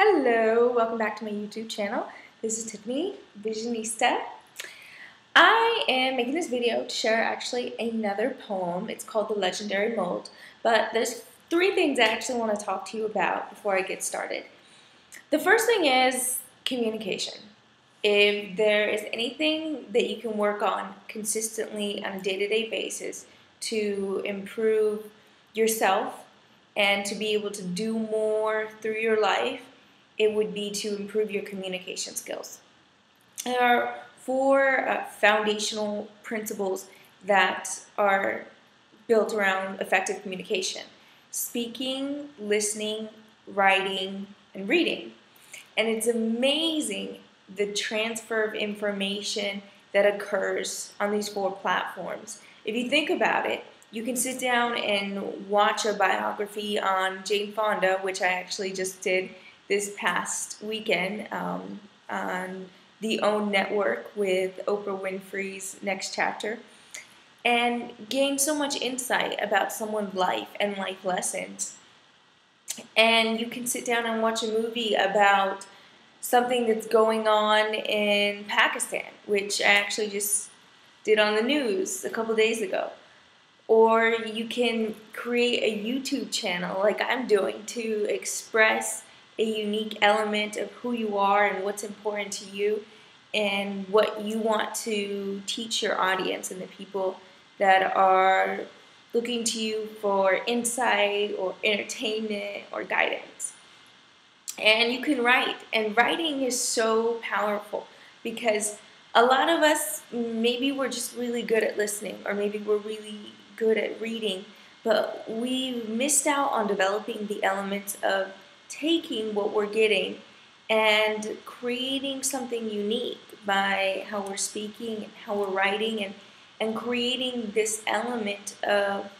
Hello, welcome back to my YouTube channel. This is Tiffany Visionista. I am making this video to share actually another poem. It's called The Legendary Mold, but there's three things I actually want to talk to you about before I get started. The first thing is communication. If there is anything that you can work on consistently on a day-to-day basis to improve yourself and to be able to do more through your life, it would be to improve your communication skills. There are four foundational principles that are built around effective communication: speaking, listening, writing, and reading. And it's amazing the transfer of information that occurs on these four platforms. If you think about it, you can sit down and watch a biography on Jane Fonda, which I actually just did this past weekend on the OWN network with Oprah Winfrey's Next Chapter, and gain so much insight about someone's life and life lessons. And you can sit down and watch a movie about something that's going on in Pakistan, which I actually just did on the news a couple days ago. Or you can create a YouTube channel like I'm doing to express a unique element of who you are and what's important to you and what you want to teach your audience and the people that are looking to you for insight or entertainment or guidance. And you can write, and writing is so powerful because a lot of us, maybe we're just really good at listening, or maybe we're really good at reading, but we missed out on developing the elements of taking what we're getting and creating something unique by how we're speaking and how we're writing, and creating this element of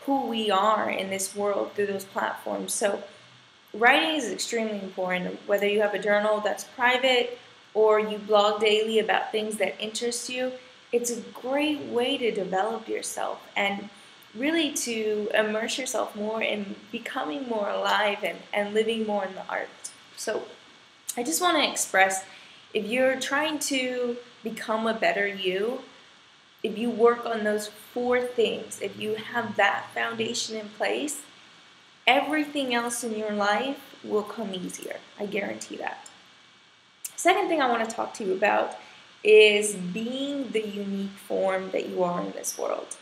who we are in this world through those platforms. So writing is extremely important, whether you have a journal that's private or you blog daily about things that interest you. It's a great way to develop yourself and really to immerse yourself more in becoming more alive and living more in the art. So I just want to express, if you're trying to become a better you, if you work on those four things, if you have that foundation in place, everything else in your life will come easier. I guarantee that. Second thing I want to talk to you about is being the unique form that you are in this world.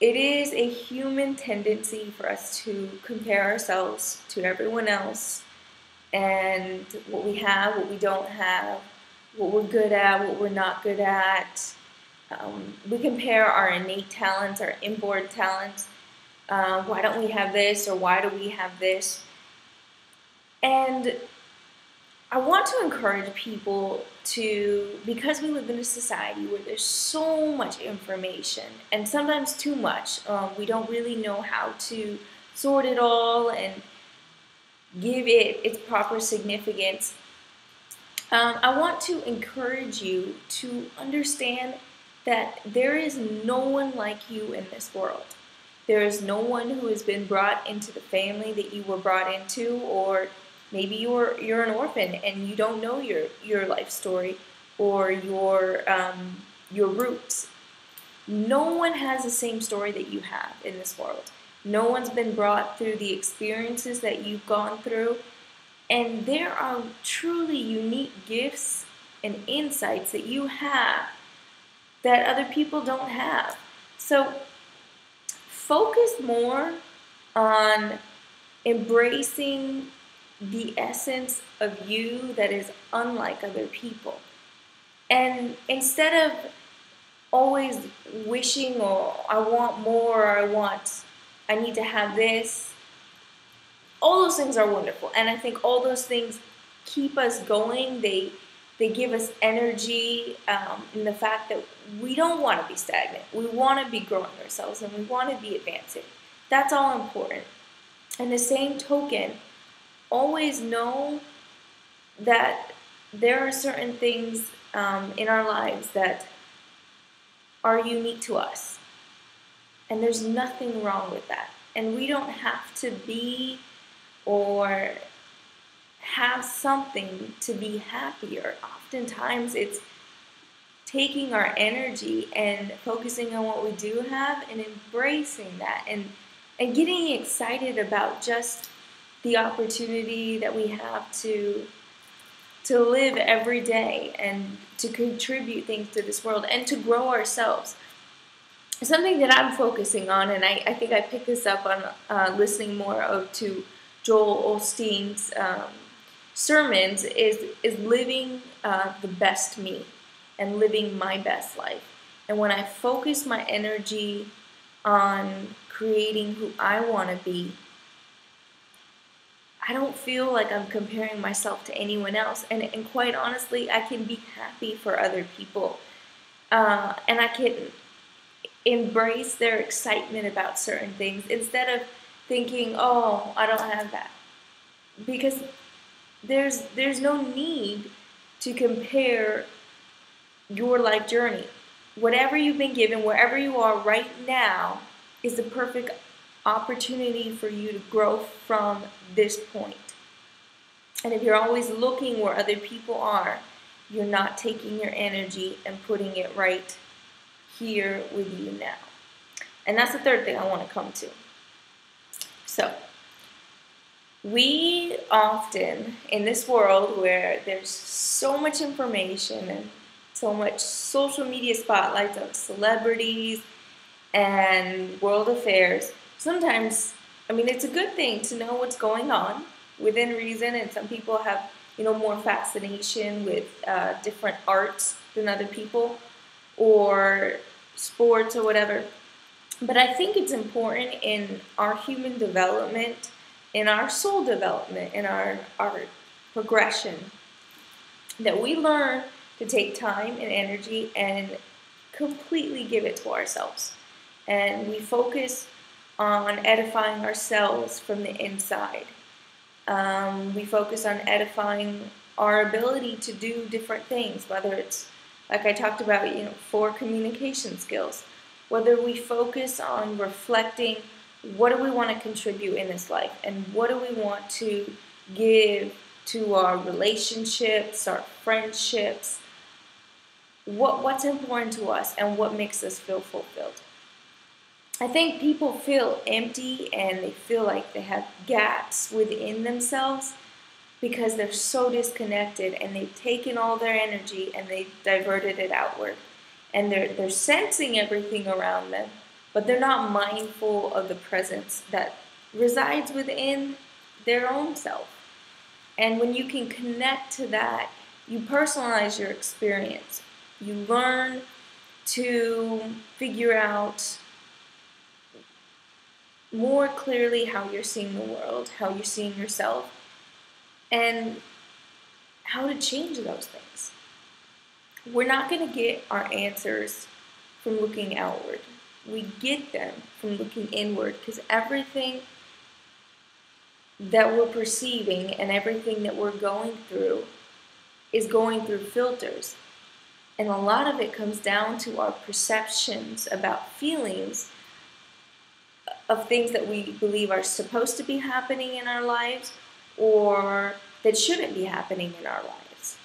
It is a human tendency for us to compare ourselves to everyone else and what we have, what we don't have, what we're good at, what we're not good at. We compare our innate talents, our inborn talents. Why don't we have this, or why do we have this? And I want to encourage people to, because we live in a society where there's so much information, and sometimes too much, we don't really know how to sort it all and give it its proper significance. I want to encourage you to understand that there is no one like you in this world. There is no one who has been brought into the family that you were brought into, or maybe you're an orphan and you don't know your life story or your roots. No one has the same story that you have in this world. No one's been brought through the experiences that you've gone through, and there are truly unique gifts and insights that you have that other people don't have. So focus more on embracing the essence of you that is unlike other people. And instead of always wishing, or I want more, or I need to have this, all those things are wonderful. And I think all those things keep us going. They give us energy in the fact that we don't want to be stagnant. We want to be growing ourselves and we want to be advancing. That's all important. And the same token, always know that there are certain things in our lives that are unique to us. And there's nothing wrong with that. And we don't have to be or have something to be happier. Oftentimes it's taking our energy and focusing on what we do have and embracing that and getting excited about just the opportunity that we have to live every day and to contribute things to this world and to grow ourselves. Something that I'm focusing on, and I think I picked this up on listening more to Joel Osteen's sermons, is living the best me and living my best life. And when I focus my energy on creating who I want to be, I don't feel like I'm comparing myself to anyone else. And quite honestly, I can be happy for other people. And I can embrace their excitement about certain things instead of thinking, oh, I don't have that. Because there's no need to compare your life journey. Whatever you've been given, wherever you are right now, is the perfect opportunity for you to grow from this point. And if you're always looking where other people are, you're not taking your energy and putting it right here with you now. And that's the third thing I want to come to. So, we often, in this world where there's so much information and so much social media spotlights of celebrities and world affairs, sometimes, I mean, it's a good thing to know what's going on within reason, and some people have, more fascination with different arts than other people, or sports or whatever. But I think it's important in our human development, in our soul development, in our progression, that we learn to take time and energy and completely give it to ourselves. And we focus on edifying ourselves from the inside. We focus on edifying our ability to do different things, whether it's, like I talked about, for communication skills, whether we focus on reflecting what do we want to contribute in this life and what do we want to give to our relationships, our friendships, what's important to us and what makes us feel fulfilled. I think people feel empty and they feel like they have gaps within themselves because they're so disconnected and they've taken all their energy and they've diverted it outward. And they're sensing everything around them, but they're not mindful of the presence that resides within their own self. And when you can connect to that, you personalize your experience. You learn to figure out more clearly how you're seeing the world, how you're seeing yourself, and how to change those things. We're not going to get our answers from looking outward. We get them from looking inward, because everything that we're perceiving and everything that we're going through is going through filters. And a lot of it comes down to our perceptions about feelings of things that we believe are supposed to be happening in our lives or that shouldn't be happening in our lives.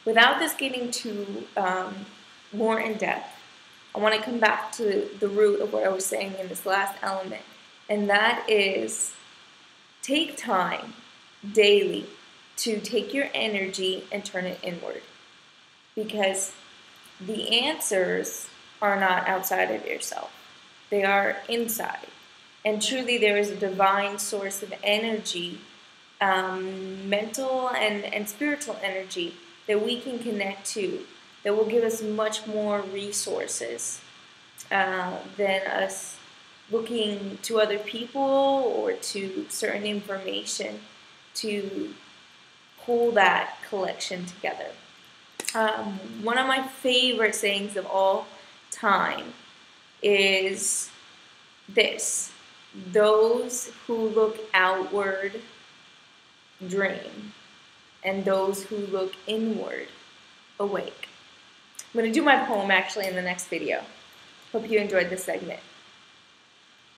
Without this getting too more in depth, I want to come back to the root of what I was saying in this last element, and that is take time daily to take your energy and turn it inward, because the answers are not outside of yourself. They are inside. And truly there is a divine source of energy, mental and spiritual energy, that we can connect to, that will give us much more resources than us looking to other people or to certain information to pull that collection together. One of my favorite sayings of all time is this: those who look outward dream, and those who look inward awake. I'm going to do my poem actually in the next video. Hope you enjoyed this segment.